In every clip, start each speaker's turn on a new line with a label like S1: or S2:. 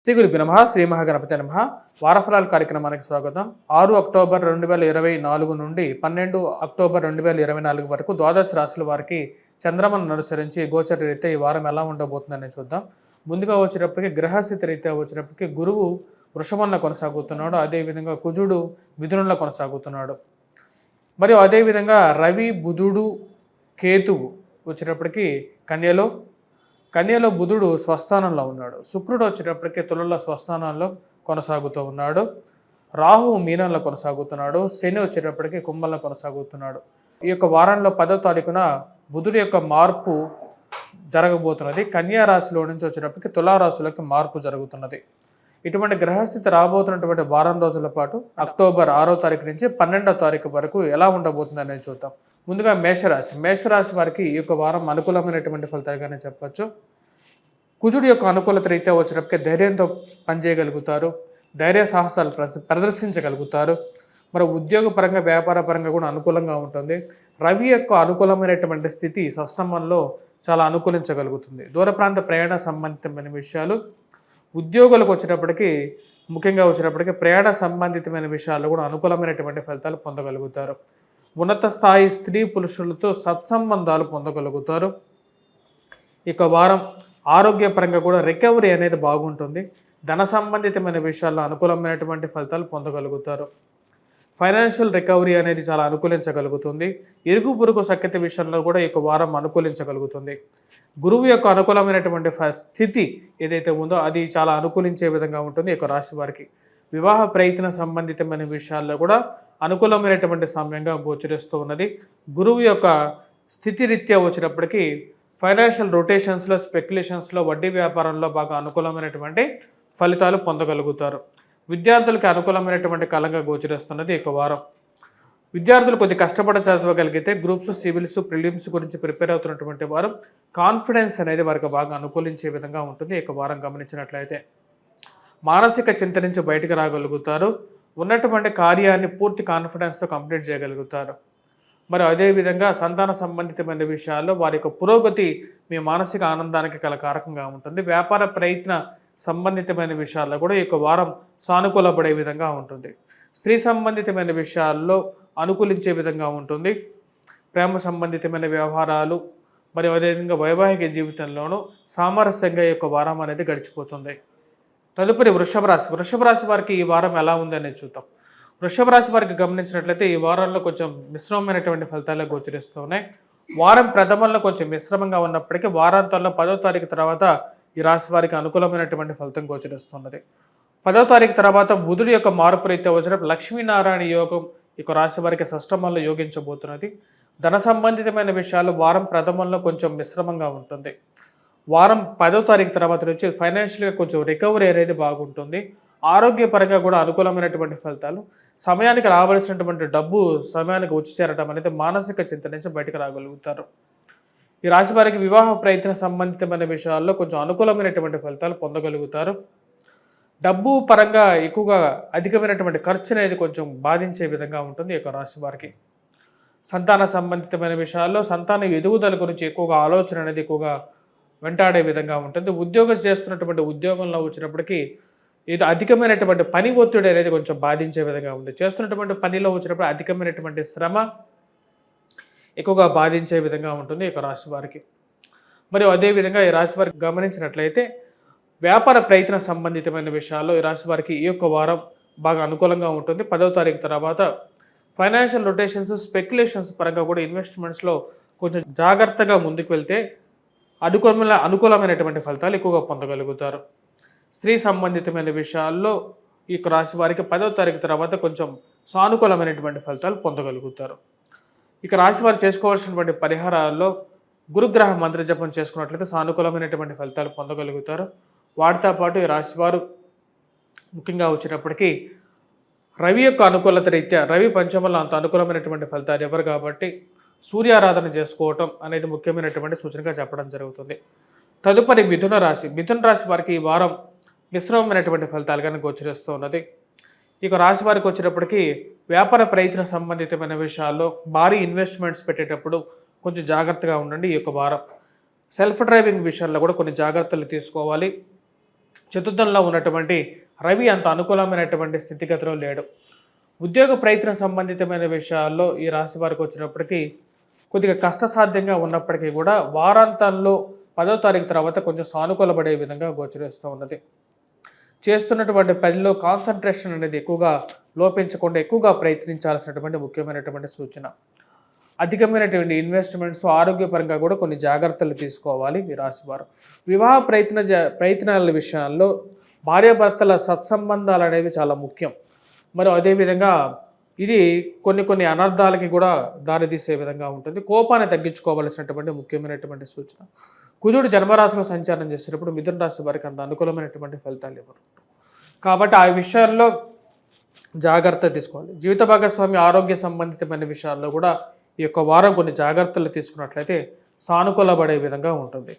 S1: శ్రీ గురుభ్యో నమః శ్రీ మహాగణపతి నమః వారఫలాల కార్యక్రమానికి స్వాగతం. 6 అక్టోబర్ 2024 నుండి 12 అక్టోబర్ 2024 వరకు ద్వాదశ రాశుల వారికి చంద్రమను అనుసరించి గోచర రీత్యా ఈ వారం ఎలా ఉండబోతుందని చూద్దాం. ముందుగా వచ్చేటప్పటికి గ్రహస్థితి రీత్యా వచ్చేటప్పటికి గురువు వృషభంలో కొనసాగుతున్నాడు, అదేవిధంగా కుజుడు మిథునంలో కొనసాగుతున్నాడు. మరియు అదేవిధంగా రవి బుధుడు కేతువు వచ్చేటప్పటికి కన్యలో బుధుడు స్వస్థానంలో ఉన్నాడు. శుక్రుడు వచ్చేటప్పటికి తులలో స్వస్థానంలో కొనసాగుతూ ఉన్నాడు. రాహువు మీనంలో కొనసాగుతున్నాడు. శని వచ్చేటప్పటికి కుంభంలో కొనసాగుతున్నాడు. ఈ యొక్క వారంలో 10వ తారీఖున బుధుడి యొక్క మార్పు జరగబోతున్నది. కన్యా రాశిలో నుంచి వచ్చేటప్పటికి తులారాశిలోకి మార్పు జరుగుతున్నది. ఇటువంటి గ్రహస్థితి రాబోతున్నటువంటి వారం రోజుల పాటు అక్టోబర్ 6వ తారీఖు నుంచి 12వ తారీఖు వరకు ఎలా ఉండబోతుందని చూద్దాం. ముందుగా మేషరాశి వారికి ఈ యొక్క వారం అనుకూలమైనటువంటి ఫలితాలుగానే చెప్పచ్చు. కుజుడి యొక్క అనుకూలత రీత్యా వచ్చేటప్పటికే ధైర్యంతో పనిచేయగలుగుతారు, ధైర్య సాహసాలు ప్రదర్శించగలుగుతారు. మరి ఉద్యోగపరంగా వ్యాపార పరంగా కూడా అనుకూలంగా ఉంటుంది. రవి యొక్క అనుకూలమైనటువంటి స్థితి షష్టమంలో చాలా అనుకూలించగలుగుతుంది. దూర ప్రాంత ప్రయాణ సంబంధితమైన విషయాలు, ఉద్యోగులకు వచ్చేటప్పటికి ముఖ్యంగా వచ్చేటప్పటికి ప్రయాణ సంబంధితమైన విషయాల్లో కూడా అనుకూలమైనటువంటి ఫలితాలు పొందగలుగుతారు. ఉన్నత స్థాయి స్త్రీ పురుషులతో సత్సంబంధాలు పొందగలుగుతారు. ఇక వారం ఆరోగ్యపరంగా కూడా రికవరీ అనేది బాగుంటుంది. ధన సంబంధితమైన విషయాల్లో అనుకూలమైనటువంటి ఫలితాలు పొందగలుగుతారు. ఫైనాన్షియల్ రికవరీ అనేది చాలా అనుకూలించగలుగుతుంది. ఇరుగు పొరుగు సఖ్యత విషయంలో కూడా ఈ వారం అనుకూలించగలుగుతుంది. గురువు యొక్క అనుకూలమైనటువంటి స్థితి ఏదైతే ఉందో అది చాలా అనుకూలించే విధంగా ఉంటుంది ఈ రాశి వారికి. వివాహ ప్రయత్న సంబంధితమైన విషయాల్లో కూడా అనుకూలమైనటువంటి సమయంగా గోచరిస్తూ ఉన్నది. గురువు యొక్క స్థితి రీత్యా వచ్చినప్పటికీ ఫైనాన్షియల్ రొటేషన్స్లో, స్పెక్యులేషన్స్లో, వడ్డీ వ్యాపారంలో బాగా అనుకూలమైనటువంటి ఫలితాలు పొందగలుగుతారు. విద్యార్థులకి అనుకూలమైనటువంటి కాలంగా గోచరిస్తున్నది ఈ వారం. విద్యార్థులు కొద్ది కష్టపడి చదవగలిగితే గ్రూప్స్, సివిల్స్, ప్రిలిమ్స్ గురించి ప్రిపేర్ అవుతున్నటువంటి వారు కాన్ఫిడెన్స్ అనేది వారికి బాగా అనుకూలించే విధంగా ఉంటుంది ఈ వారం గమనించినట్లయితే. మానసిక చింత నుంచి బయటకు రాగలుగుతారు. ఉన్నటువంటి కార్యాన్ని పూర్తి కాన్ఫిడెన్స్తో కంప్లీట్ చేయగలుగుతారు. మరి అదేవిధంగా సంతాన సంబంధితమైన విషయాల్లో వారి యొక్క పురోగతి మీ మానసిక ఆనందానికి గల కారకంగా ఉంటుంది. వ్యాపార ప్రయత్న సంబంధితమైన విషయాల్లో కూడా ఈ వారం సానుకూలపడే విధంగా ఉంటుంది. స్త్రీ సంబంధితమైన విషయాల్లో అనుకూలించే విధంగా ఉంటుంది. ప్రేమ సంబంధితమైన వ్యవహారాలు మరియు అదేవిధంగా వైవాహిక జీవితంలోనూ సామరస్యంగా ఈ వారం అనేది గడిచిపోతుంది. తదుపరి వృషభ రాశి వారికి ఈ వారం ఎలా ఉందని చూద్దాం. వృషభ రాశి వారికి గమనించినట్లయితే ఈ వారంలో కొంచెం మిశ్రమమైనటువంటి ఫలితాలు గోచరిస్తున్నాయి. వారం ప్రథమంలో కొంచెం మిశ్రమంగా ఉన్నప్పటికీ వారాంతంలో 10వ తారీఖు తర్వాత ఈ రాశి వారికి అనుకూలమైనటువంటి ఫలితం గోచరిస్తున్నది. 10వ తారీఖు తర్వాత బుధుడి యొక్క మార్పు రీత్యా వచ్చినప్పుడు లక్ష్మీనారాయణ యోగం ఈ రాశి వారికి షష్టమంలో యోగించబోతున్నది. ధన సంబంధితమైన విషయాలు వారం ప్రథమంలో కొంచెం మిశ్రమంగా ఉంటుంది. వారం 10వ తారీఖు తర్వాత నుంచి ఫైనాన్షియల్గా కొంచెం రికవరీ అనేది బాగుంటుంది. ఆరోగ్యపరంగా కూడా అనుకూలమైనటువంటి ఫలితాలు, సమయానికి రావాల్సినటువంటి డబ్బు సమయానికి వచ్చి చేరడం అనేది మానసిక చింత నుంచి బయటకు రాగలుగుతారు. ఈ రాశి వారికి వివాహ ప్రయత్న సంబంధితమైన విషయాల్లో కొంచెం అనుకూలమైనటువంటి ఫలితాలు పొందగలుగుతారు. డబ్బు పరంగా ఎక్కువగా అధికమైనటువంటి ఖర్చు అనేది కొంచెం బాధించే విధంగా ఉంటుంది ఈ రాశి వారికి. సంతాన సంబంధితమైన విషయాల్లో సంతాన ఎదుగుదల గురించి ఎక్కువగా ఆలోచన అనేది ఎక్కువగా వెంటాడే విధంగా ఉంటుంది. ఉద్యోగం చేస్తున్నటువంటి ఉద్యోగంలో వచ్చినప్పటికీ ఇది అధికమైనటువంటి పని ఒత్తిడి అనేది కొంచెం బాధించే విధంగా ఉంది. చేస్తున్నటువంటి పనిలో వచ్చినప్పుడు అధికమైనటువంటి శ్రమ ఎక్కువగా బాధించే విధంగా ఉంటుంది ఈ రాశి వారికి. మరియు అదేవిధంగా ఈ రాశి వారికి గమనించినట్లయితే వ్యాపార ప్రయత్న సంబంధితమైన విషయాల్లో ఈ రాశి వారికి ఈ యొక్క వారం బాగా అనుకూలంగా ఉంటుంది. 10వ తారీఖు తర్వాత ఫైనాన్షియల్ రొటేషన్స్, స్పెక్యులేషన్స్ పరంగా కూడా ఇన్వెస్ట్మెంట్స్లో కొంచెం జాగ్రత్తగా ముందుకు వెళ్తే అనుకూలమైనటువంటి ఫలితాలు ఎక్కువగా పొందగలుగుతారు. స్త్రీ సంబంధితమైన విషయాల్లో ఈ రాశి వారికి 10వ తారీఖు తర్వాత కొంచెం సానుకూలమైనటువంటి ఫలితాలు పొందగలుగుతారు. ఇక రాశి వారు చేసుకోవాల్సినటువంటి పరిహారాల్లో గురుగ్రహ మంత్ర జపం చేసుకున్నట్లయితే సానుకూలమైనటువంటి ఫలితాలు పొందగలుగుతారు. వాటితో పాటు ఈ రాశి వారు ముఖ్యంగా వచ్చేటప్పటికీ రవి యొక్క అనుకూలత రీత్యా రవి పంచమంలో అంత అనుకూలమైనటువంటి ఫలితాలు ఎవరు కాబట్టి సూర్యారాధన చేసుకోవటం అనేది ముఖ్యమైనటువంటి సూచనగా చెప్పడం జరుగుతుంది. తదుపరి మిథున రాశి వారికి ఈ వారం మిశ్రమమైనటువంటి ఫలితాలుగానే గోచరిస్తూ ఉన్నది. ఇక రాశి వారికి వచ్చేటప్పటికి వ్యాపార ప్రయత్న సంబంధితమైన విషయాల్లో భారీ ఇన్వెస్ట్మెంట్స్ పెట్టేటప్పుడు కొంచెం జాగ్రత్తగా ఉండండి ఈ యొక్క వారం. సెల్ఫ్ డ్రైవింగ్ విషయాల్లో కూడా కొన్ని జాగ్రత్తలు తీసుకోవాలి. చతుర్థంలో ఉన్నటువంటి రవి అంత అనుకూలమైనటువంటి స్థితిగతిలో లేడు. ఉద్యోగ ప్రయత్న సంబంధితమైన విషయాల్లో ఈ రాశి వారికి వచ్చినప్పటికీ కొద్దిగా కష్టసాధ్యంగా ఉన్నప్పటికీ కూడా వారాంతంలో 10వ తారీఖు తర్వాత కొంచెం సానుకూలపడే విధంగా గోచరిస్తూ ఉన్నది. చేస్తున్నటువంటి పనిలో కాన్సన్ట్రేషన్ అనేది ఎక్కువగా లోపించకుండా ఎక్కువగా ప్రయత్నించాల్సినటువంటి ముఖ్యమైనటువంటి సూచన. అధికమైనటువంటి ఇన్వెస్ట్మెంట్స్ ఆరోగ్యపరంగా కూడా కొన్ని జాగ్రత్తలు తీసుకోవాలి ఈ రాశివారు. వివాహ ప్రయత్నాల విషయాల్లో భార్యాభర్తల సత్సంబంధాలు అనేవి చాలా ముఖ్యం. మరి అదేవిధంగా ఇది కొన్ని అనర్థాలకి కూడా దారితీసే విధంగా ఉంటుంది. కోపాన్ని తగ్గించుకోవాల్సినటువంటి ముఖ్యమైనటువంటి సూచన. కుజుడు జన్మరాశిలో సంచారం చేసేటప్పుడు మిథున రాశి వారికి అంత అనుకూలమైనటువంటి ఫలితాలు ఇవ్వరు. కాబట్టి ఆ విషయాల్లో జాగ్రత్త తీసుకోవాలి. జీవిత భాగస్వామి ఆరోగ్య సంబంధితమైన విషయాల్లో కూడా ఈ యొక్క వారం కొన్ని జాగ్రత్తలు తీసుకున్నట్లయితే సానుకూలపడే విధంగా ఉంటుంది.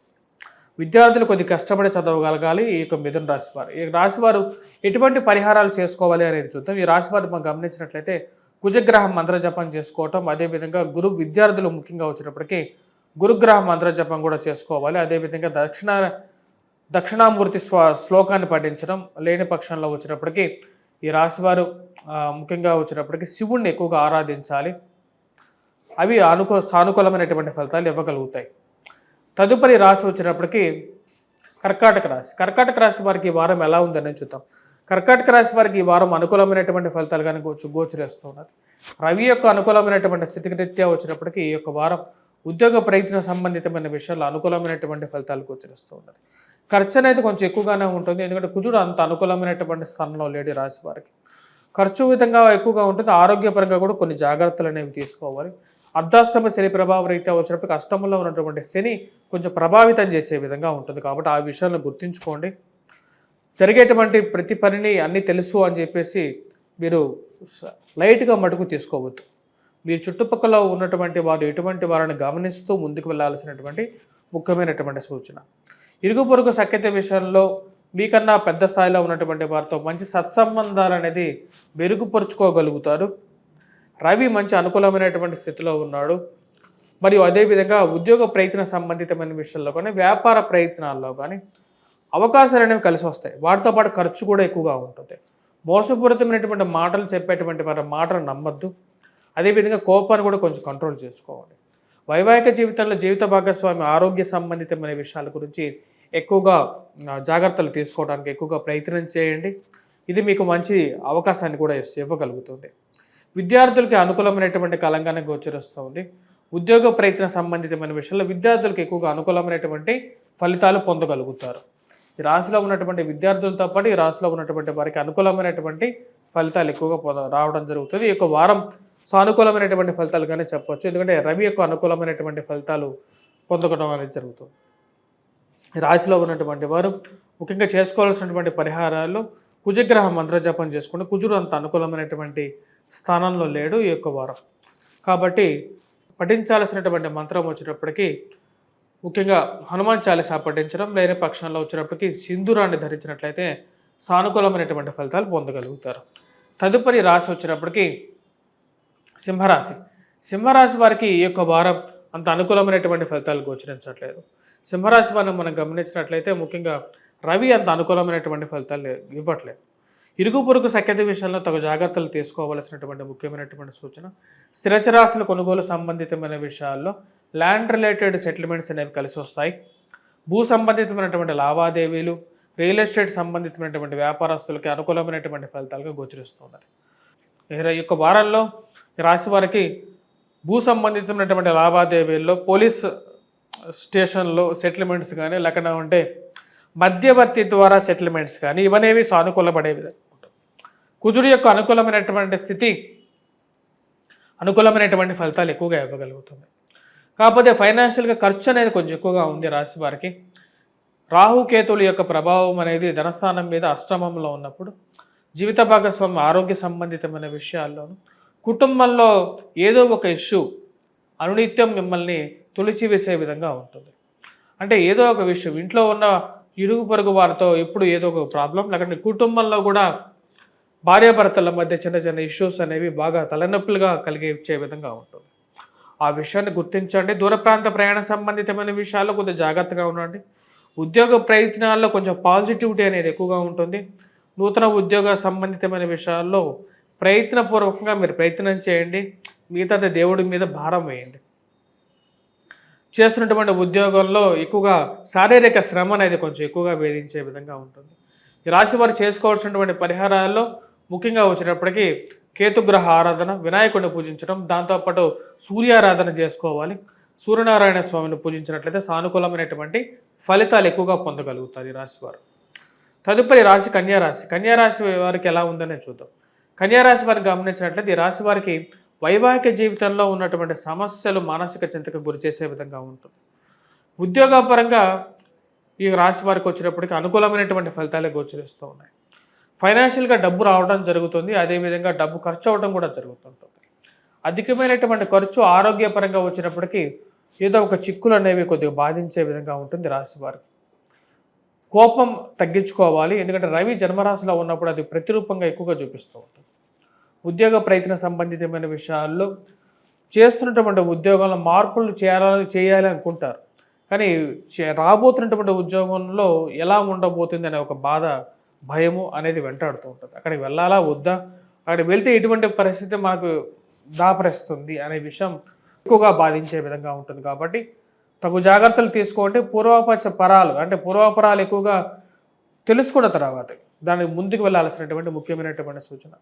S1: విద్యార్థులు కొద్ది కష్టపడి చదవగలగాలి ఈ యొక్క మిథున రాశి వారు. ఈ రాశి వారు ఎటువంటి పరిహారాలు చేసుకోవాలి అనేది చూద్దాం. ఈ రాశి వారు మనం గమనించినట్లయితే కుజగ్రహం మంత్రజపం చేసుకోవటం, అదేవిధంగా విద్యార్థులు ముఖ్యంగా వచ్చేటప్పటికీ గురుగ్రహ మంత్రజపం కూడా చేసుకోవాలి. అదేవిధంగా దక్షిణామూర్తి శ్లోకాన్ని పఠించడం, లేని పక్షంలో వచ్చినప్పటికీ ఈ రాశివారు ముఖ్యంగా వచ్చేటప్పటికి శివుణ్ణి ఎక్కువగా ఆరాధించాలి. అవి సానుకూలమైనటువంటి ఫలితాలు ఇవ్వగలుగుతాయి. తదుపరి రాశి వచ్చినప్పటికీ కర్కాటక రాశి. కర్కాటక రాశి వారికి ఈ వారం ఎలా ఉందని చూద్దాం. కర్కాటక రాశి వారికి ఈ వారం అనుకూలమైనటువంటి ఫలితాలు కానీ గోచరిస్తూ ఉన్నది. రవి యొక్క అనుకూలమైనటువంటి స్థితిరీత్యా వచ్చినప్పటికీ ఈ యొక్క వారం ఉద్యోగ ప్రయత్న సంబంధితమైన విషయాల్లో అనుకూలమైనటువంటి ఫలితాలు గోచరిస్తూ ఉన్నది. ఖర్చు అనేది కొంచెం ఎక్కువగానే ఉంటుంది, ఎందుకంటే కుజుడు అంత అనుకూలమైనటువంటి స్థానంలో లేడు రాశి వారికి. ఖర్చు విధంగా ఎక్కువగా ఉంటుంది. ఆరోగ్యపరంగా కూడా కొన్ని జాగ్రత్తలు అనేవి తీసుకోవాలి. అర్ధాష్టమ శని ప్రభావ రీత్యా వచ్చినప్పటికీ అష్టమంలో ఉన్నటువంటి శని కొంచెం ప్రభావితం చేసే విధంగా ఉంటుంది. కాబట్టి ఆ విషయాలను గుర్తుంచుకోండి. జరిగేటువంటి ప్రతి పనిని అన్నీ తెలుసు అని చెప్పేసి మీరు లైట్గా మటుకు తీసుకోవద్దు. మీరు చుట్టుపక్కల ఉన్నటువంటి వారు ఎటువంటి వారిని గమనిస్తూ ముందుకు వెళ్ళాల్సినటువంటి ముఖ్యమైనటువంటి సూచన. ఇరుగు పొరుగు సఖ్యత విషయంలో మీకన్నా పెద్ద స్థాయిలో ఉన్నటువంటి వారితో మంచి సత్సంబంధాలు అనేది మెరుగుపరుచుకోగలుగుతారు. రవి మంచి అనుకూలమైనటువంటి స్థితిలో ఉన్నాడు. మరియు అదేవిధంగా ఉద్యోగ ప్రయత్న సంబంధితమైన విషయాల్లో కానీ వ్యాపార ప్రయత్నాల్లో కానీ అవకాశాలు అనేవి కలిసి వస్తాయి. వాటితో పాటు ఖర్చు కూడా ఎక్కువగా ఉంటుంది. మోసపూరితమైనటువంటి మాటలు చెప్పేటువంటి వారి మాటలు నమ్మద్దు. అదేవిధంగా కోపాన్ని కూడా కొంచెం కంట్రోల్ చేసుకోవాలి. వైవాహిక జీవితంలో జీవిత భాగస్వామి ఆరోగ్య సంబంధితమైన విషయాల గురించి ఎక్కువగా జాగ్రత్తలు తీసుకోవడానికి ఎక్కువగా ప్రయత్నం చేయండి. ఇది మీకు మంచి అవకాశాన్ని కూడా ఇవ్వగలుగుతుంది. విద్యార్థులకి అనుకూలమైనటువంటి కాలంగానే గోచరిస్తుంది. ఉద్యోగ ప్రయత్న సంబంధితమైన విషయాల్లో విద్యార్థులకు ఎక్కువగా అనుకూలమైనటువంటి ఫలితాలు పొందగలుగుతారు. ఈ రాశిలో ఉన్నటువంటి విద్యార్థులతో పాటు ఈ రాశిలో ఉన్నటువంటి వారికి అనుకూలమైనటువంటి ఫలితాలు ఎక్కువగా రావడం జరుగుతుంది. ఈ యొక్క వారం సానుకూలమైనటువంటి ఫలితాలుగానే చెప్పవచ్చు. ఎందుకంటే రవి యొక్క అనుకూలమైనటువంటి ఫలితాలు పొందడం అనేది జరుగుతుంది. రాశిలో ఉన్నటువంటి వారు ముఖ్యంగా చేసుకోవాల్సినటువంటి పరిహారాలు కుజగ్రహ మంత్రజపం చేసుకుంటే కుజుడు అంత అనుకూలమైనటువంటి స్థానంలో లేడు ఈ యొక్క వారం. కాబట్టి పఠించాల్సినటువంటి మంత్రం వచ్చేటప్పటికీ ముఖ్యంగా హనుమాన్ చాలీసా పఠించడం, లేని పక్షంలో వచ్చినప్పటికీ సింధూరాన్ని ధరించినట్లయితే సానుకూలమైనటువంటి ఫలితాలు పొందగలుగుతారు. తదుపరి రాశి వచ్చినప్పటికీ సింహరాశి. సింహరాశి వారికి ఈ యొక్క వారం అంత అనుకూలమైనటువంటి ఫలితాలు గోచరించట్లేదు. సింహరాశి వారిని మనం గమనించినట్లయితే ముఖ్యంగా రవి అంత అనుకూలమైనటువంటి ఫలితాలు ఇవ్వట్లేదు. ఇరుగు పొరుగు సఖ్యత విషయంలో తగు జాగ్రత్తలు తీసుకోవాల్సినటువంటి ముఖ్యమైనటువంటి సూచన. స్థిరచరాశుల కొనుగోలు సంబంధితమైన విషయాల్లో ల్యాండ్ రిలేటెడ్ సెటిల్మెంట్స్ అనేవి కలిసి వస్తాయి. భూ సంబంధితమైనటువంటి లావాదేవీలు, రియల్ ఎస్టేట్ సంబంధితమైనటువంటి వ్యాపారస్తులకి అనుకూలమైనటువంటి ఫలితాలుగా గోచరిస్తున్నది. ఈ యొక్క వారంలో రాశి వారికి భూ సంబంధితమైనటువంటి లావాదేవీల్లో పోలీస్ స్టేషన్లో సెటిల్మెంట్స్ కానీ లేకపోతే మధ్యవర్తి ద్వారా సెటిల్మెంట్స్ కానీ ఇవనేవి సానుకూలపడే విధంగా ఉంటుంది. కుజుడు యొక్క అనుకూలమైనటువంటి స్థితి అనుకూలమైనటువంటి ఫలితాలు ఎక్కువగా ఇవ్వగలుగుతుంది. కాకపోతే ఫైనాన్షియల్గా ఖర్చు అనేది కొంచెం ఎక్కువగా ఉంది రాశి వారికి. రాహుకేతువుల యొక్క ప్రభావం అనేది ధనస్థానం మీద అష్టమంలో ఉన్నప్పుడు జీవిత భాగస్వామి ఆరోగ్య సంబంధితమైన విషయాల్లోనూ కుటుంబంలో ఏదో ఒక ఇష్యూ అనునిత్యం మిమ్మల్ని తొలిచివేసే విధంగా ఉంటుంది. అంటే ఏదో ఒక విషయం ఇంట్లో ఉన్న ఇరుగు పొరుగు వారితో ఎప్పుడు ఏదో ఒక ప్రాబ్లం, లేకపోతే కుటుంబంలో కూడా భార్యాభర్తల మధ్య చిన్న చిన్న ఇష్యూస్ అనేవి బాగా తలనొప్పులుగా కలిగించే విధంగా ఉంటుంది. ఆ విషయాన్ని గుర్తించండి. దూర ప్రాంత ప్రయాణ సంబంధితమైన విషయాల్లో కొద్దిగా జాగ్రత్తగా ఉండండి. ఉద్యోగ ప్రయత్నాల్లో కొంచెం పాజిటివిటీ అనేది ఎక్కువగా ఉంటుంది. నూతన ఉద్యోగ సంబంధితమైన విషయాల్లో ప్రయత్నపూర్వకంగా మీరు ప్రయత్నం చేయండి. మిగతాది దేవుడి మీద భారం వేయండి. చేస్తున్నటువంటి ఉద్యోగంలో ఎక్కువగా శారీరక శ్రమ అనేది కొంచెం ఎక్కువగా వేధించే విధంగా ఉంటుంది. ఈ రాశి వారు చేసుకోవాల్సినటువంటి పరిహారాల్లో ముఖ్యంగా వచ్చేటప్పటికి కేతుగ్రహ ఆరాధన, వినాయకుడిని పూజించడం, దాంతోపాటు సూర్యారాధన చేసుకోవాలి. సూర్యనారాయణ స్వామిని పూజించినట్లయితే సానుకూలమైనటువంటి ఫలితాలు ఎక్కువగా పొందగలుగుతారు ఈ రాశి వారు. తదుపరి రాశి కన్యారాశి. కన్యారాశి వారికి ఎలా ఉందని చూద్దాం. కన్యారాశి వారిని గమనించినట్లయితే ఈ రాశి వారికి వైవాహిక జీవితంలో ఉన్నటువంటి సమస్యలు మానసిక చింతకు గురి చేసే విధంగా ఉంటుంది. ఉద్యోగపరంగా ఈ రాశి వారికి వచ్చినప్పటికీ అనుకూలమైనటువంటి ఫలితాలే గోచరిస్తూ ఉన్నాయి. ఫైనాన్షియల్గా డబ్బు రావడం జరుగుతుంది. అదేవిధంగా డబ్బు ఖర్చు అవ్వడం కూడా జరుగుతుంటుంది. అధికమైనటువంటి ఖర్చు ఆరోగ్యపరంగా వచ్చినప్పటికీ ఏదో ఒక చిక్కులు అనేవి కొద్దిగా బాధించే విధంగా ఉంటుంది రాశి వారికి. కోపం తగ్గించుకోవాలి. ఎందుకంటే రవి జన్మరాశిలో ఉన్నప్పుడు అది ప్రతిరూపంగా ఎక్కువగా చూపిస్తూ ఉంటుంది. ఉద్యోగ ప్రయత్న సంబంధితమైన విషయాల్లో చేస్తున్నటువంటి ఉద్యోగంలో మార్పులు చేయాలి అనుకుంటారు. కానీ రాబోతున్నటువంటి ఉద్యోగంలో ఎలా ఉండబోతుంది అనే ఒక బాధ, భయము అనేది వెంటాడుతూ ఉంటుంది. అక్కడికి వెళ్ళాలా వద్దా, అక్కడికి వెళ్తే ఎటువంటి పరిస్థితి మనకు దాపరిస్తుంది అనే విషయం ఎక్కువగా బాధించే విధంగా ఉంటుంది. కాబట్టి తగు జాగ్రత్తలు తీసుకోండి. పూర్వాపరాలు ఎక్కువగా తెలుసుకున్న తర్వాత దానికి ముందుకు వెళ్ళాల్సినటువంటి ముఖ్యమైనటువంటి సూచన.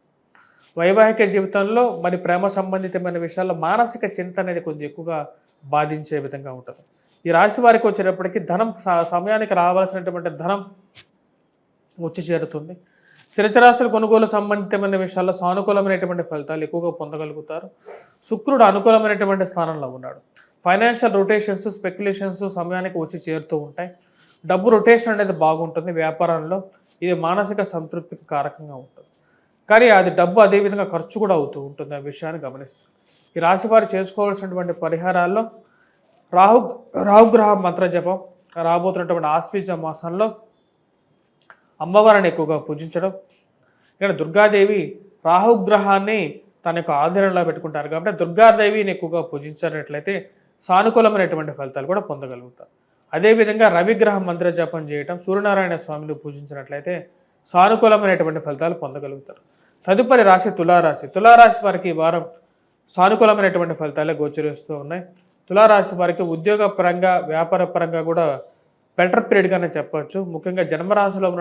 S1: వైవాహిక జీవితంలో మరి ప్రేమ సంబంధితమైన విషయాల్లో మానసిక చింత అనేది కొంచెం ఎక్కువగా బాధించే విధంగా ఉంటుంది. ఈ రాశి వారికి వచ్చేటప్పటికి ధనం సమయానికి రావాల్సినటువంటి ధనం వచ్చి చేరుతుంది. స్థిరచరాస్తుల కొనుగోలు సంబంధితమైన విషయాల్లో సానుకూలమైనటువంటి ఫలితాలు ఎక్కువగా పొందగలుగుతారు. శుక్రుడు అనుకూలమైనటువంటి స్థానంలో ఉన్నాడు. ఫైనాన్షియల్ రొటేషన్స్, స్పెక్యులేషన్స్ సమయానికి వచ్చి చేరుతూ ఉంటాయి. డబ్బు రొటేషన్ అనేది బాగుంటుంది. వ్యాపారంలో ఇది మానసిక సంతృప్తికి కారకంగా ఉంటుంది. కానీ అది డబ్బు అదేవిధంగా ఖర్చు కూడా అవుతూ ఉంటుంది. ఆ విషయాన్ని గమనిస్తుంది. ఈ రాశి వారు చేసుకోవాల్సినటువంటి పరిహారాల్లో రాహుగ్రహ మంత్ర జపం, రాబోతున్నటువంటి ఆశ్వీజ మాసంలో అమ్మవారిని ఎక్కువగా పూజించడం. ఇక్కడ దుర్గాదేవి రాహుగ్రహాన్ని తన యొక్క ఆధీనంలో పెట్టుకుంటారు కాబట్టి దుర్గాదేవిని ఎక్కువగా పూజించినట్లయితే సానుకూలమైనటువంటి ఫలితాలు కూడా పొందగలుగుతారు. అదేవిధంగా రవిగ్రహ మంత్ర జపం చేయటం, సూర్యనారాయణ స్వామిని పూజించినట్లయితే సానుకూలమైనటువంటి ఫలితాలు పొందగలుగుతారు. తదుపరి రాశి తులారాశి. తులారాశి వారికి ఈ వారం సానుకూలమైనటువంటి ఫలితాలే గోచరిస్తూ ఉన్నాయి. తులారాశి వారికి ఉద్యోగ పరంగా, వ్యాపార పరంగా కూడా బెటర్ పీరియడ్గానే చెప్పవచ్చు. ముఖ్యంగా జన్మరాశిలోకి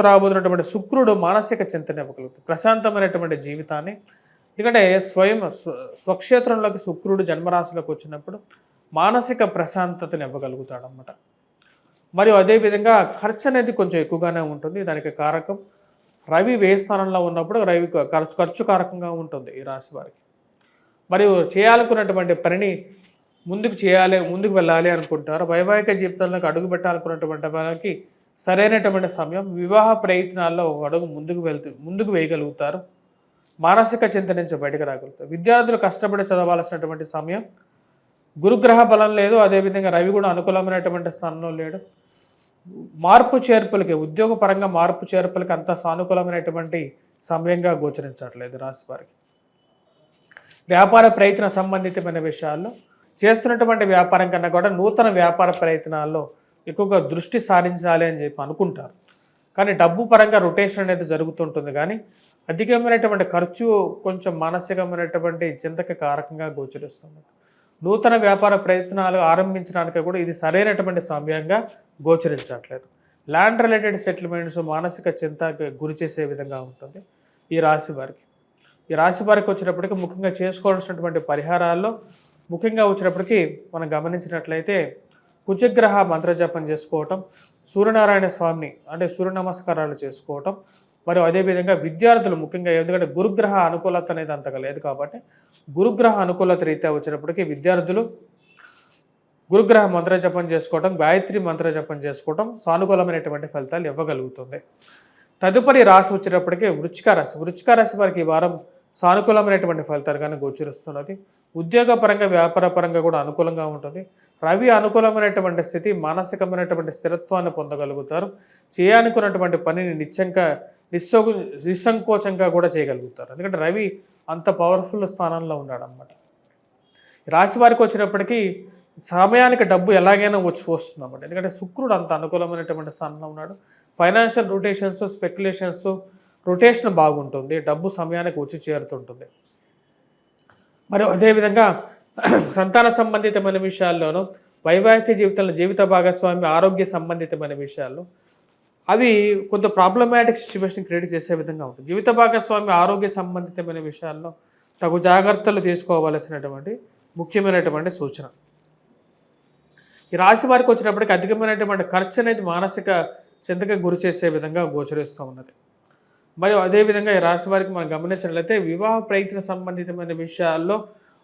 S1: రాబోతున్నటువంటి శుక్రుడు మానసిక చింతన ఇవ్వగలుగుతాడు, ప్రశాంతమైనటువంటి జీవితాన్ని. ఎందుకంటే స్వక్షేత్రంలోకి శుక్రుడు జన్మరాశిలోకి వచ్చినప్పుడు మానసిక ప్రశాంతతను ఇవ్వగలుగుతాడు అన్నమాట. మరియు అదేవిధంగా ఖర్చు అనేది కొంచెం ఎక్కువగానే ఉంటుంది. దానికి కారకం రవి వ్యయ స్థానంలో ఉన్నప్పుడు రవి ఖర్చు కారకంగా ఉంటుంది ఈ రాశి వారికి. మరియు చేయాలనుకున్నటువంటి పనిని ముందుకు వెళ్ళాలి అనుకుంటారు. వైవాహిక జీవితంలోకి అడుగు పెట్టాలనుకున్నటువంటి వాళ్ళకి సరైనటువంటి సమయం. వివాహ ప్రయత్నాల్లో అడుగు ముందుకు వేయగలుగుతారు. మానసిక చింత నుంచి బయటకు రాగలుగుతారు. విద్యార్థులు కష్టపడి చదవాల్సినటువంటి సమయం. గురుగ్రహ బలం లేదు. అదేవిధంగా రవి కూడా అనుకూలమైనటువంటి స్థానంలో లేడు. ఉద్యోగ పరంగా మార్పు చేర్పులకి అంత సానుకూలమైనటువంటి సమయంగా గోచరించట్లేదు రాశి వారికి. వ్యాపార ప్రయత్న సంబంధితమైన విషయాల్లో చేస్తున్నటువంటి వ్యాపారం కన్నా కూడా నూతన వ్యాపార ప్రయత్నాల్లో ఎక్కువగా దృష్టి సారించాలి అని చెప్పి అనుకుంటారు. కానీ డబ్బు పరంగా రొటేషన్ అనేది జరుగుతుంటుంది. కానీ అధికమైనటువంటి ఖర్చు కొంచెం మానసికమైనటువంటి చింతకి కారకంగా గోచరిస్తుంది. నూతన వ్యాపార ప్రయత్నాలు ఆరంభించడానికి కూడా ఇది సరైనటువంటి సమయంగా గోచరించట్లేదు. ల్యాండ్ రిలేటెడ్ సెటిల్మెంట్స్ మానసిక చింతకి గురి చేసే విధంగా ఉంటుంది ఈ రాశి వారికి. ఈ రాశి వారికి వచ్చినప్పటికీ ముఖ్యంగా చేసుకోవాల్సినటువంటి పరిహారాల్లో ముఖ్యంగా వచ్చినప్పటికీ మనం గమనించినట్లయితే కుజగ్రహ మంత్రజపం చేసుకోవటం, సూర్యనారాయణ స్వామిని అంటే సూర్య నమస్కారాలు చేసుకోవటం. మరియు అదేవిధంగా విద్యార్థులు ముఖ్యంగా ఎందుకంటే గురుగ్రహ అనుకూలత అనేది అంతగా లేదు కాబట్టి గురుగ్రహ అనుకూలత రీత్యా వచ్చినప్పటికీ విద్యార్థులు గురుగ్రహ మంత్రజపం చేసుకోవటం, గాయత్రి మంత్రజపం చేసుకోవటం సానుకూలమైనటువంటి ఫలితాలు ఇవ్వగలుగుతుంది. తదుపరి రాశి వచ్చేటప్పటికీ వృశ్చిక రాశి. వృశ్చిక రాశి వారికి ఈ వారం సానుకూలమైనటువంటి ఫలితాలుగానే గోచరిస్తున్నది. ఉద్యోగ పరంగా, వ్యాపార పరంగా కూడా అనుకూలంగా ఉంటుంది. రవి అనుకూలమైనటువంటి స్థితి, మానసికమైనటువంటి స్థిరత్వాన్ని పొందగలుగుతారు. చేయాలనుకున్నటువంటి పనిని నిస్సంకోచంగా కూడా చేయగలుగుతారు. ఎందుకంటే రవి అంత పవర్ఫుల్ స్థానంలో ఉన్నాడు అన్నమాట. రాశి వారికి వచ్చినప్పటికీ సమయానికి డబ్బు ఎలాగైనా వస్తుంది అన్నమాట. ఎందుకంటే శుక్రుడు అంత అనుకూలమైనటువంటి స్థానంలో ఉన్నాడు. ఫైనాన్షియల్ రొటేషన్స్, స్పెక్యులేషన్స్ రొటేషన్ బాగుంటుంది. డబ్బు సమయానికి వచ్చి చేరుతుంటుంది. మరి అదేవిధంగా సంతాన సంబంధితమైన విషయాల్లోనూ, వైవాహిక జీవితంలో జీవిత భాగస్వామి ఆరోగ్య సంబంధితమైన విషయాల్లో అవి కొంత ప్రాబ్లమాటిక్ సిచ్యువేషన్ క్రియేట్ చేసే విధంగా ఉంటుంది. జీవిత భాగస్వామి ఆరోగ్య సంబంధితమైన విషయాల్లో తగు జాగ్రత్తలు తీసుకోవలసినటువంటి ముఖ్యమైనటువంటి సూచన. ఈ రాశి వారికి వచ్చినప్పటికీ అధికమైనటువంటి ఖర్చు అనేది మానసిక చింతకు గురి చేసే విధంగా గోచరిస్తూ ఉన్నది. మరియు అదేవిధంగా ఈ రాశి వారికి మనం గమనించినట్లయితే వివాహ ప్రయత్న సంబంధితమైన విషయాల్లో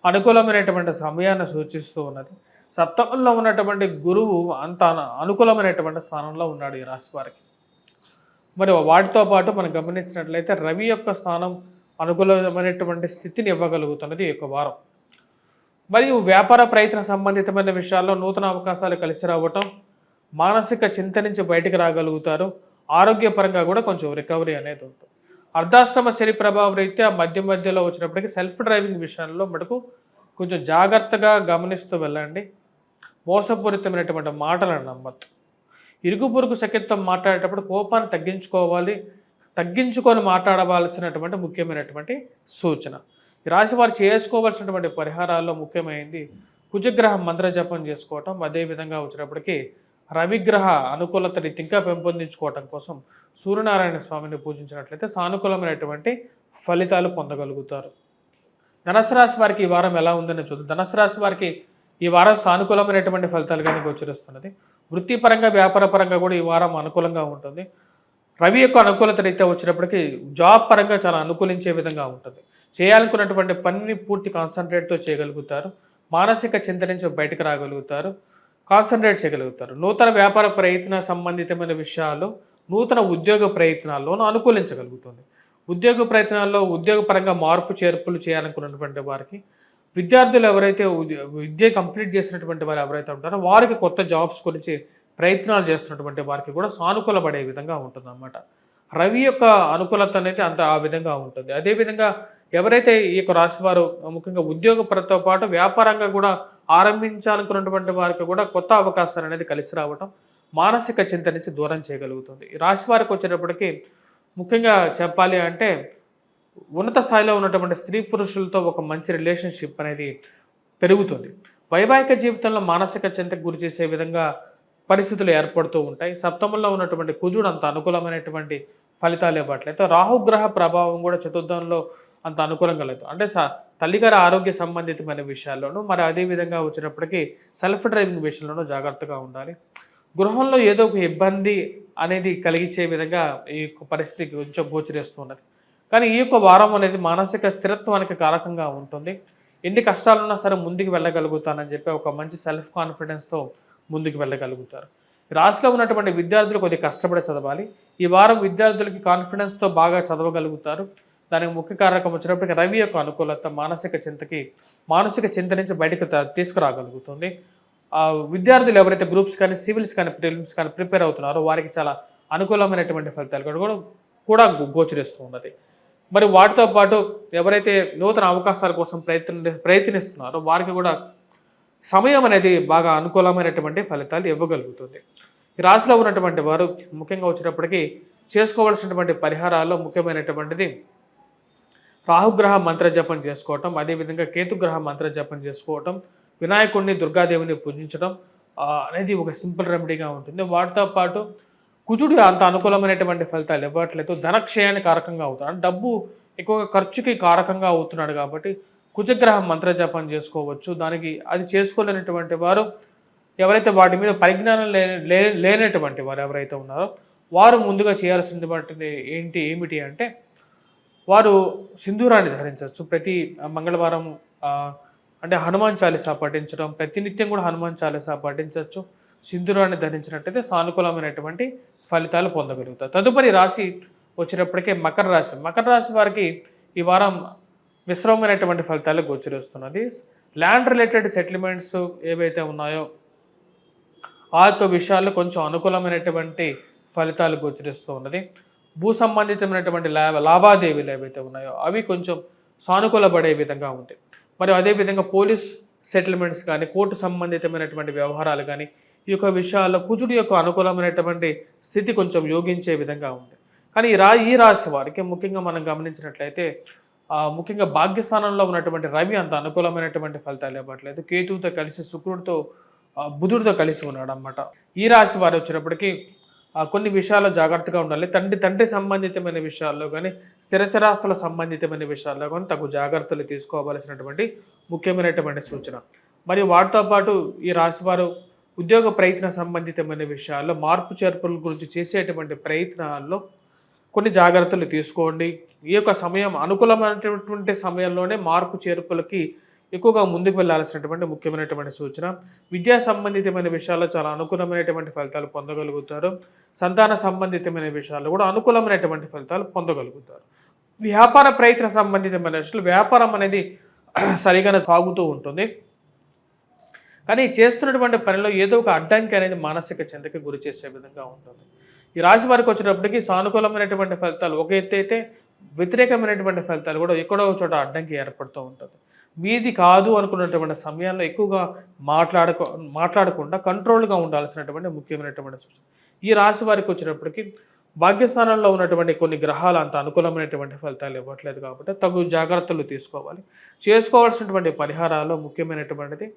S1: అనుకూలమైనటువంటి సమయాన్ని సూచిస్తూ ఉన్నది. సప్తమంలో ఉన్నటువంటి గురువు అంత అనుకూలమైనటువంటి స్థానంలో ఉన్నాడు ఈ రాశి వారికి. మరి వాటితో పాటు మనం గమనించినట్లయితే రవి యొక్క స్థానం అనుకూలమైనటువంటి స్థితిని ఇవ్వగలుగుతున్నది ఈ యొక్క వారం. మరియు వ్యాపార ప్రయత్న సంబంధితమైన విషయాల్లో నూతన అవకాశాలు కలిసి రావటం, మానసిక చింత నుంచి బయటికి రాగలుగుతారు. ఆరోగ్యపరంగా కూడా కొంచెం రికవరీ అనేది ఉంటుంది. అర్ధాష్టమ శని ప్రభావం రీత్యా మధ్యలో వచ్చినప్పటికీ సెల్ఫ్ డ్రైవింగ్ విషయంలో మటుకు కొంచెం జాగ్రత్తగా గమనిస్తూ వెళ్ళండి. మోసపూరితమైనటువంటి మాటలను నమ్మద్దు. ఇరుగు పొరుగు సఖ్యత్వం మాట్లాడేటప్పుడు కోపాన్ని తగ్గించుకొని మాట్లాడవలసినటువంటి ముఖ్యమైనటువంటి సూచన. ఈ రాశి వారు చేసుకోవాల్సినటువంటి పరిహారాల్లో ముఖ్యమైనది కుజగ్రహ మంత్ర జపం చేసుకోవటం. అదేవిధంగా వచ్చినప్పటికీ రవిగ్రహ అనుకూలతని ఇంకా పెంపొందించుకోవటం కోసం సూర్యనారాయణ స్వామిని పూజించినట్లయితే సానుకూలమైనటువంటి ఫలితాలు పొందగలుగుతారు. ధనుసు రాశి వారికి ఈ వారం ఎలా ఉందని చూద్దాం. ధనుసు రాశి వారికి ఈ వారం సానుకూలమైనటువంటి ఫలితాలుగానే గోచరిస్తున్నది. వృత్తిపరంగా వ్యాపారపరంగా కూడా ఈ వారం అనుకూలంగా ఉంటుంది. రవి యొక్క అనుకూలత రీత్యా వచ్చినప్పటికీ జాబ్ పరంగా చాలా అనుకూలించే విధంగా ఉంటుంది. చేయాలనుకున్నటువంటి పనిని పూర్తి కాన్సన్ట్రేట్తో చేయగలుగుతారు. మానసిక చింత నుంచి బయటకు రాగలుగుతారు. కాన్సన్ట్రేట్ చేయగలుగుతారు. నూతన వ్యాపార ప్రయత్న సంబంధితమైన విషయాలు, నూతన ఉద్యోగ ప్రయత్నాల్లోనూ అనుకూలించగలుగుతుంది. ఉద్యోగ ప్రయత్నాల్లో ఉద్యోగపరంగా మార్పు చేర్పులు చేయాలనుకున్నటువంటి వారికి, విద్యార్థులు ఎవరైతే విద్య కంప్లీట్ చేసినటువంటి వారు ఎవరైతే ఉంటారో వారికి కొత్త జాబ్స్ గురించి ప్రయత్నాలు చేస్తున్నటువంటి వారికి కూడా సానుకూల పడే విధంగా ఉంటుందన్నమాట. రవి యొక్క అనుకూలత అనేది ఆ విధంగా ఉంటుంది. అదేవిధంగా ఎవరైతే ఈ యొక్క రాశి వారు ముఖ్యంగా ఉద్యోగపరంతో పాటు వ్యాపారంగా కూడా ఆరంభించాలనుకున్నటువంటి వారికి కూడా కొత్త అవకాశాలు అనేది కలిసి రావటం మానసిక చింత నుంచి దూరం చేయగలుగుతుంది. ఈ రాశి వారికి వచ్చేటప్పటికి ముఖ్యంగా చెప్పాలి అంటే ఉన్నత స్థాయిలో ఉన్నటువంటి స్త్రీ పురుషులతో ఒక మంచి రిలేషన్షిప్ అనేది పెరుగుతుంది. వైవాహిక జీవితంలో మానసిక చింతకు గురి చేసే విధంగా పరిస్థితులు ఏర్పడుతూ ఉంటాయి. సప్తమంలో ఉన్నటువంటి కుజుడు అంత అనుకూలమైనటువంటి ఫలితాలు ఇవ్వట్లేదు. రాహుగ్రహ ప్రభావం కూడా చతుర్థంలో అంత అనుకూలంగా లేదు. అంటే తల్లిగారి ఆరోగ్య సంబంధితమైన విషయాల్లోనూ, మరి అదేవిధంగా వచ్చినప్పటికీ సెల్ఫ్ డ్రైవింగ్ విషయంలోనూ జాగ్రత్తగా ఉండాలి. గృహంలో ఏదో ఒక ఇబ్బంది అనేది కలిగించే విధంగా ఈ యొక్క పరిస్థితి కొంచెం గోచరిస్తున్నది. కానీ ఈ యొక్క వారం అనేది మానసిక స్థిరత్వానికి కారకంగా ఉంటుంది. ఎన్ని కష్టాలున్నా సరే ముందుకు వెళ్ళగలుగుతానని చెప్పి ఒక మంచి సెల్ఫ్ కాన్ఫిడెన్స్తో ముందుకు వెళ్ళగలుగుతారు. రాశిలో ఉన్నటువంటి విద్యార్థులు కొద్దిగా కష్టపడి చదవాలి. ఈ వారం విద్యార్థులకి కాన్ఫిడెన్స్తో బాగా చదవగలుగుతారు. దానికి ముఖ్య కారకం వచ్చినప్పటికీ రవి యొక్క అనుకూలత మానసిక చింత నుంచి బయటకు తీసుకురాగలుగుతుంది. విద్యార్థులు ఎవరైతే గ్రూప్స్ కానీ సివిల్స్ కానీ ప్రిలిమ్స్ కానీ ప్రిపేర్ అవుతున్నారో వారికి చాలా అనుకూలమైనటువంటి ఫలితాలు కూడా గోచరిస్తూ ఉన్నది. మరి వాటితో పాటు ఎవరైతే నూతన అవకాశాల కోసం ప్రయత్నిస్తున్నారో వారికి కూడా సమయం అనేది బాగా అనుకూలమైనటువంటి ఫలితాలు ఇవ్వగలుగుతుంది. ఈ రాశిలో ఉన్నటువంటి వారు ముఖ్యంగా వచ్చేటప్పటికీ చేసుకోవాల్సినటువంటి పరిహారాల్లో ముఖ్యమైనటువంటిది రాహుగ్రహ మంత్ర జపం చేసుకోవటం, అదేవిధంగా కేతుగ్రహ మంత్ర జపం చేసుకోవటం, వినాయకుడిని దుర్గాదేవిని పూజించడం అనేది ఒక సింపుల్ రెమెడీగా ఉంటుంది. వాటితో పాటు కుజుడు అంత అనుకూలమైనటువంటి ఫలితాలు ఇవ్వట్లేదు. ధనక్షయానికి కారకంగా అవుతున్నాడు. డబ్బు ఎక్కువగా ఖర్చుకి కారకంగా అవుతున్నాడు కాబట్టి కుజగ్రహ మంత్ర జపం చేసుకోవచ్చు. దానికి అది చేసుకోలేనటువంటి వారు ఎవరైతే వాటి మీద పరిజ్ఞానం లేనటువంటి వారు ఎవరైతే ఉన్నారో వారు ముందుగా చేయాల్సినటువంటిది ఏమిటి అంటే వారు సింధూరాన్ని ధరించవచ్చు. ప్రతి మంగళవారం అంటే హనుమాన్ చాలీసా పఠించడం, ప్రతినిత్యం కూడా హనుమాన్ చాలీసా పఠించవచ్చు. సింధూరాన్ని ధరించినట్టయితే సానుకూలమైనటువంటి ఫలితాలు పొందగలుగుతారు. తదుపరి రాశి వచ్చినప్పటికే మకర రాశి వారికి ఈ వారం మిశ్రమమైనటువంటి ఫలితాలు గోచరిస్తున్నది. ల్యాండ్ రిలేటెడ్ సెటిల్మెంట్స్ ఏవైతే ఉన్నాయో ఆ యొక్క విషయాల్లో కొంచెం అనుకూలమైనటువంటి ఫలితాలు గోచరిస్తూ ఉన్నది. భూ సంబంధితమైనటువంటి లావాదేవీలు ఏవైతే ఉన్నాయో అవి కొంచెం సానుకూలపడే విధంగా ఉంది. మరియు అదేవిధంగా పోలీస్ సెటిల్మెంట్స్ కానీ, కోర్టు సంబంధితమైనటువంటి వ్యవహారాలు కానీ, ఈ యొక్క విషయాల్లో కుజుడి యొక్క అనుకూలమైనటువంటి స్థితి కొంచెం యోగించే విధంగా ఉంది. కానీ ఈ రాశి వారికి ముఖ్యంగా మనం గమనించినట్లయితే ముఖ్యంగా భాగ్యస్థానంలో ఉన్నటువంటి రవి అంత అనుకూలమైనటువంటి ఫలితాలు ఇవ్వట్లేదు. కేతువుతో కలిసి శుక్రుడితో బుధుడితో కలిసి ఉన్నాడనమాట. ఈ రాశి వారు వచ్చినప్పటికీ కొన్ని విషయాల్లో జాగ్రత్తగా ఉండాలి. తండ్రి సంబంధితమైన విషయాల్లో కానీ, స్థిరచరాస్తుల సంబంధితమైన విషయాల్లో కానీ తగు జాగ్రత్తలు తీసుకోవాల్సినటువంటి ముఖ్యమైనటువంటి సూచన. మరియు వాటితో పాటు ఈ రాశివారు ఉద్యోగ ప్రయత్న సంబంధితమైన విషయాల్లో మార్పు చేర్పుల గురించి చేసేటువంటి ప్రయత్నాల్లో కొన్ని జాగ్రత్తలు తీసుకోండి. ఈ యొక్క సమయం అనుకూలమైనటువంటి సమయంలోనే మార్పు చేర్పులకి ఎక్కువగా ముందుకు వెళ్ళాల్సినటువంటి ముఖ్యమైనటువంటి సూచన. విద్యా సంబంధితమైన విషయాల్లో చాలా అనుకూలమైనటువంటి ఫలితాలు పొందగలుగుతారు. సంతాన సంబంధితమైన విషయాల్లో కూడా అనుకూలమైనటువంటి ఫలితాలు పొందగలుగుతారు. వ్యాపార ప్రయత్న సంబంధితమైన విషయాలు వ్యాపారం అనేది సరిగానే సాగుతూ ఉంటుంది. కానీ చేస్తున్నటువంటి పనిలో ఏదో ఒక అడ్డంకి అనేది మానసిక చింతకి గురి చేసే విధంగా ఉంటుంది. ఈ రాశి వారికి వచ్చేటప్పటికి సానుకూలమైనటువంటి ఫలితాలు ఒక ఎత్తు అయితే, వ్యతిరేకమైనటువంటి ఫలితాలు కూడా ఎక్కడో చోట అడ్డంకి ఏర్పడుతూ ఉంటుంది. మీది కాదు అనుకున్నటువంటి సమయాల్లో ఎక్కువగా మాట్లాడకుండా కంట్రోల్గా ఉండాల్సినటువంటి ముఖ్యమైనటువంటి సూచన. ఈ రాశి వారికి వచ్చేటప్పటికి భాగ్యస్థానంలో ఉన్నటువంటి కొన్ని గ్రహాలు అంత అనుకూలమైనటువంటి ఫలితాలు ఇవ్వట్లేదు కాబట్టి తగు జాగ్రత్తలు తీసుకోవాలి. చేసుకోవాల్సినటువంటి పరిహారాల్లో ముఖ్యమైనటువంటిది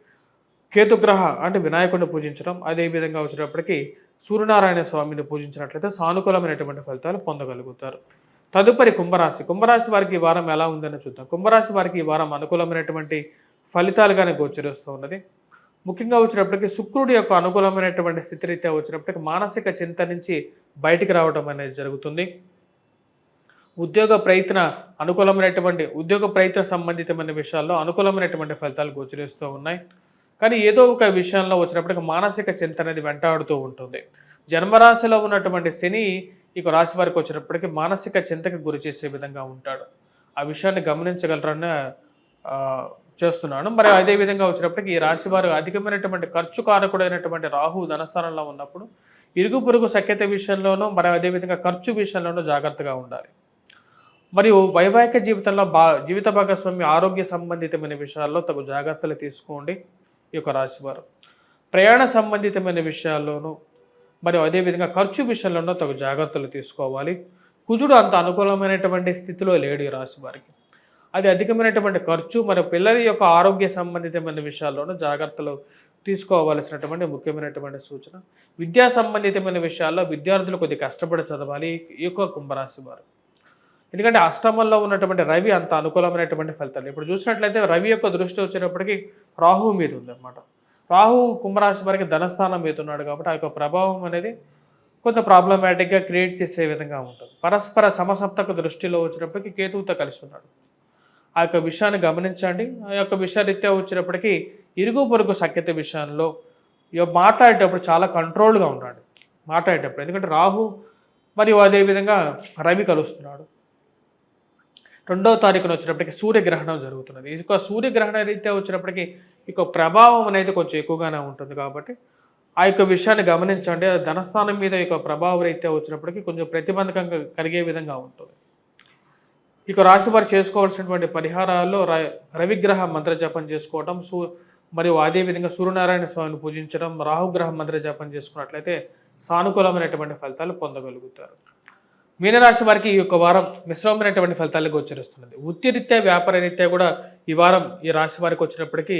S1: కేతుగ్రహ అంటే వినాయకుడిని పూజించడం, అదేవిధంగా వచ్చేటప్పటికి సూర్యనారాయణ స్వామిని పూజించినట్లయితే సానుకూలమైనటువంటి ఫలితాలు పొందగలుగుతారు. తదుపరి కుంభరాశి వారికి ఈ వారం ఎలా ఉందని చూద్దాం. కుంభరాశి వారికి ఈ వారం అనుకూలమైనటువంటి ఫలితాలుగానే గోచరిస్తూ ఉన్నది. ముఖ్యంగా వచ్చినప్పటికీ శుక్రుడి యొక్క అనుకూలమైనటువంటి స్థితిరీత్యా వచ్చినప్పటికీ మానసిక చింత నుంచి బయటికి రావడం అనేది జరుగుతుంది. ఉద్యోగ ప్రయత్న సంబంధితమైన విషయాల్లో అనుకూలమైనటువంటి ఫలితాలు గోచరిస్తూ ఉన్నాయి. కానీ ఏదో ఒక విషయంలో వచ్చినప్పటికీ మానసిక చింత అనేది వెంటాడుతూ ఉంటుంది. జన్మరాశిలో ఉన్నటువంటి శని ఇక రాశి వారికి వచ్చినప్పటికీ మానసిక చింతకి గురి చేసే విధంగా ఉంటాడు. ఆ విషయాన్ని గమనించగలరని చేస్తున్నాను. మరి అదేవిధంగా వచ్చినప్పటికీ ఈ రాశి వారు అధికమైనటువంటి ఖర్చు కారకుడైనటువంటి రాహు ధనస్థానంలో ఉన్నప్పుడు ఇరుగు పొరుగు సఖ్యత విషయంలోనూ మరి అదేవిధంగా ఖర్చు విషయంలోనూ జాగ్రత్తగా ఉండాలి. మరియు వైవాహిక జీవితంలో జీవిత భాగస్వామి ఆరోగ్య సంబంధితమైన విషయాల్లో తగు జాగ్రత్తలు తీసుకోండి. ఈ యొక్క రాశివారు ప్రయాణ సంబంధితమైన విషయాల్లోనూ మరియు అదేవిధంగా ఖర్చు విషయంలోనూ తగు జాగ్రత్తలు తీసుకోవాలి. కుజుడు అంత అనుకూలమైనటువంటి స్థితిలో లేడు ఈ రాశి వారికి. అది అధికమైనటువంటి ఖర్చు మరియు పిల్లల యొక్క ఆరోగ్య సంబంధితమైన విషయాల్లోనూ జాగ్రత్తలు తీసుకోవాల్సినటువంటి ముఖ్యమైనటువంటి సూచన. విద్యా సంబంధితమైన విషయాల్లో విద్యార్థులు కొద్దిగా కష్టపడి చదవాలి ఈ యొక్క కుంభరాశి వారు. ఎందుకంటే అష్టమంలో ఉన్నటువంటి రవి అంత అనుకూలమైనటువంటి ఫలితాలు. ఇప్పుడు చూసినట్లయితే రవి యొక్క దృష్టి వచ్చేటప్పటికి రాహు మీద ఉందన్నమాట. రాహు కుంభరాశి వారికి ధనస్థానం మీద ఉన్నాడు కాబట్టి ఆ యొక్క ప్రభావం అనేది కొంత ప్రాబ్లమాటిక్గా క్రియేట్ చేసే విధంగా ఉంటుంది. పరస్పర సమసప్తక దృష్టిలో వచ్చినప్పటికీ కేతువుతో కలిసి ఉన్నాడు. ఆ యొక్క విషయాన్ని గమనించండి. ఆ యొక్క విషయరీత్యా వచ్చినప్పటికీ ఇరుగు పొరుగు సఖ్యత విషయంలో మాట్లాడేటప్పుడు చాలా కంట్రోల్గా ఉండాలి మాట్లాడేటప్పుడు. ఎందుకంటే రాహు మరియు అదేవిధంగా రవి కలుస్తున్నాడు. 2వ తారీఖున వచ్చినప్పటికీ సూర్యగ్రహణం జరుగుతున్నది. ఇక సూర్యగ్రహణ రీత్యా వచ్చినప్పటికీ ఇక ప్రభావం అనేది కొంచెం ఎక్కువగానే ఉంటుంది కాబట్టి ఆ యొక్క విషయాన్ని గమనించండి. ధనస్థానం మీద యొక్క ప్రభావ రీత్యా వచ్చినప్పటికీ కొంచెం ప్రతిబంధకంగా కలిగే విధంగా ఉంటుంది. ఇక రాశి వారు చేసుకోవాల్సినటువంటి పరిహారాల్లో రవిగ్రహ మంత్ర జపం చేసుకోవటం, మరియు అదేవిధంగా సూర్యనారాయణ స్వామిని పూజించడం, రాహుగ్రహ మంత్ర జపం చేసుకున్నట్లయితే సానుకూలమైనటువంటి ఫలితాలు పొందగలుగుతారు. మీనరాశి వారికి ఈ యొక్క వారం మిశ్రమమైనటువంటి ఫలితాలు గోచరిస్తున్నది. వృత్తిరీత్యా వ్యాపార రీత్యా కూడా ఈ వారం ఈ రాశి వారికి వచ్చినప్పటికీ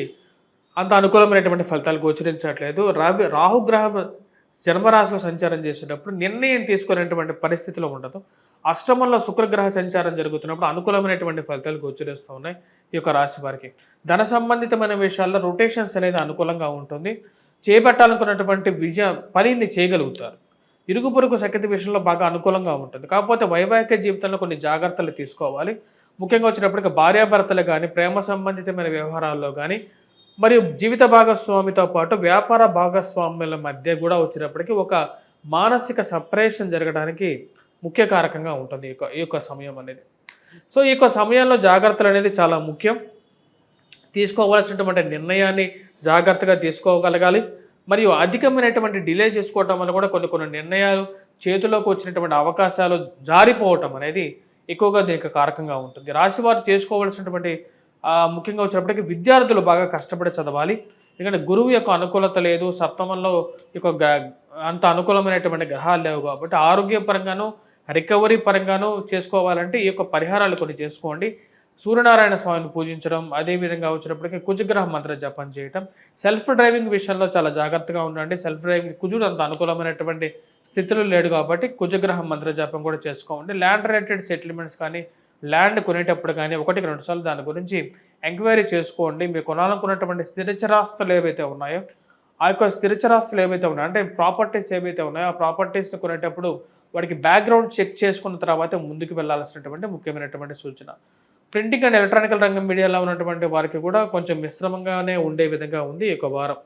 S1: అంత అనుకూలమైనటువంటి ఫలితాలు గోచరించట్లేదు. రాహుగ్రహం జన్మరాశిలో సంచారం చేసేటప్పుడు నిర్ణయం తీసుకునేటువంటి పరిస్థితిలో ఉండదు. అష్టమంలో శుక్రగ్రహ సంచారం జరుగుతున్నప్పుడు అనుకూలమైనటువంటి ఫలితాలు గోచరిస్తూ ఉన్నాయి ఈ యొక్క రాశి వారికి. ధన సంబంధితమైన విషయాల్లో రొటేషన్స్ అనేది అనుకూలంగా ఉంటుంది. చేపట్టాలనుకున్నటువంటి పనిని చేయగలుగుతారు. ఇరుగు పొరుగు సఖ్యత విషయంలో బాగా అనుకూలంగా ఉంటుంది. కాకపోతే వైవాహిక జీవితంలో కొన్ని జాగ్రత్తలు తీసుకోవాలి. ముఖ్యంగా వచ్చినప్పటికీ భార్యాభర్తలు కానీ, ప్రేమ సంబంధితమైన వ్యవహారాల్లో కానీ, మరియు జీవిత భాగస్వామితో పాటు వ్యాపార భాగస్వామ్యుల మధ్య కూడా వచ్చినప్పటికీ ఒక మానసిక సపరేషన్ జరగడానికి ముఖ్య కారకంగా ఉంటుంది ఈ యొక్క సమయం అనేది. సో ఈ యొక్క సమయంలో జాగ్రత్తలు అనేది చాలా ముఖ్యం. తీసుకోవాల్సినటువంటి నిర్ణయాన్ని జాగ్రత్తగా తీసుకోగలగాలి. మరియు అధికమైనటువంటి డిలే చేసుకోవటం వల్ల కూడా కొన్ని నిర్ణయాలు చేతిలోకి వచ్చినటువంటి అవకాశాలు జారిపోవటం అనేది ఎక్కువగా దీనికి కారకంగా ఉంటుంది. రాశివారు చేసుకోవాల్సినటువంటి ముఖ్యంగా వచ్చేటప్పటికి విద్యార్థులు బాగా కష్టపడి చదవాలి. ఎందుకంటే గురువు యొక్క అనుకూలత లేదు, సప్తమంలో అంత అనుకూలమైనటువంటి గ్రహాలు లేవు కాబట్టి ఆరోగ్యపరంగాను, రికవరీ పరంగాను చేసుకోవాలంటే ఈ యొక్క పరిహారాలు కొన్ని చేసుకోండి. సూర్యనారాయణ స్వామిని పూజించడం, అదేవిధంగా వచ్చేటప్పటికి కుజగ్రహ మంత్ర జపం చేయటం, సెల్ఫ్ డ్రైవింగ్ విషయంలో చాలా జాగ్రత్తగా ఉండండి. సెల్ఫ్ డ్రైవింగ్ కుజుడు అంత అనుకూలమైనటువంటి స్థితిలో లేడు కాబట్టి కుజగ్రహ మంత్ర జపం కూడా చేసుకోండి. ల్యాండ్ రిలేటెడ్ సెటిల్మెంట్స్ కానీ, ల్యాండ్ కొనేటప్పుడు కానీ 1-2 సార్లు దాని గురించి ఎంక్వైరీ చేసుకోండి. మీరు కొనాలనుకున్నటువంటి స్థిరచరాస్తులు ఏవైతే ఉన్నాయో, ఆ యొక్క స్థిరచరాస్తులు ఏవైతే ఉన్నాయో అంటే ప్రాపర్టీస్ ఏవైతే ఉన్నాయో, ఆ ప్రాపర్టీస్ని కొనేటప్పుడు వాడికి బ్యాక్గ్రౌండ్ చెక్ చేసుకున్న తర్వాత ముందుకు వెళ్ళాల్సినటువంటి ముఖ్యమైనటువంటి సూచన. ప్రింటింగ్ అండ్ ఎలక్ట్రానికల్ రంగం మీడియాలో ఉన్నటువంటి వారికి కూడా కొంచెం మిశ్రమంగానే ఉండే విధంగా ఉంది ఈ యొక్క వారం.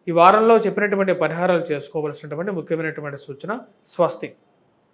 S1: ఈ వారంలో చెప్పినటువంటి పరిహారాలు చేసుకోవాల్సినటువంటి ముఖ్యమైనటువంటి సూచన. స్వస్తి.